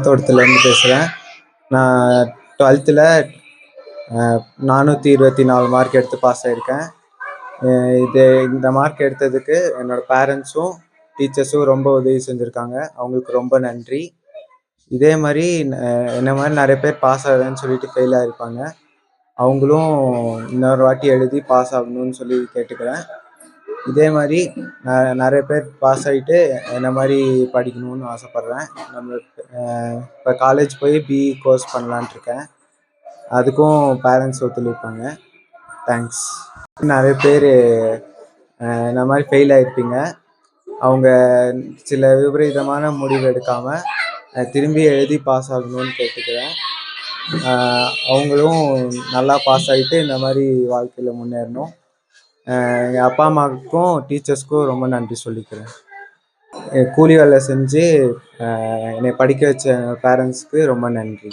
தோட்டத்துலேருந்து பேசுகிறேன். நான் 12th 424 mark எடுத்து பாஸ் ஆகியிருக்கேன். இந்த மார்க் எடுத்ததுக்கு என்னோடய பேரண்ட்ஸும் டீச்சர்ஸும் ரொம்ப உதவி செஞ்சுருக்காங்க. அவங்களுக்கு ரொம்ப நன்றி. இதே மாதிரி என்ன மாதிரி நிறைய பேர் பாஸ் ஆகலைன்னு சொல்லிட்டு ஃபெயில் ஆகிருப்பாங்க. அவங்களும் இன்னொரு வாட்டி எழுதி பாஸ் ஆகணும்னு சொல்லி கேட்டுக்கிறேன். இதே மாதிரி நிறைய பேர் பாஸ் ஆகிட்டு என்ன மாதிரி படிக்கணும்னு ஆசைப்பட்றேன். இப்போ காலேஜ் போய் பிஇ கோர்ஸ் பண்ணலான்ட்டு இருக்கேன். அதுக்கும் பேரண்ட்ஸ் ஒத்துழைப்பாங்க. தேங்க்ஸ். நிறைய பேர் இந்த மாதிரி ஃபெயில் ஆகிருப்பீங்க. அவங்க சில விபரீதமான முடிவு எடுக்காமல் திரும்பி எழுதி பாஸ் ஆகணும்னு கேட்டுக்கிறேன். அவங்களும் நல்லா பாஸ் ஆகிட்டு இந்த மாதிரி வாழ்க்கையில் முன்னேறணும். எங்கள் அப்பா அம்மாவுக்கும் டீச்சர்ஸ்க்கும் ரொம்ப நன்றி சொல்லிக்கிறேன். கூலி வேலை செஞ்சு என்னை படிக்க வச்ச பேரண்ட்ஸ்க்கு ரொம்ப நன்றி.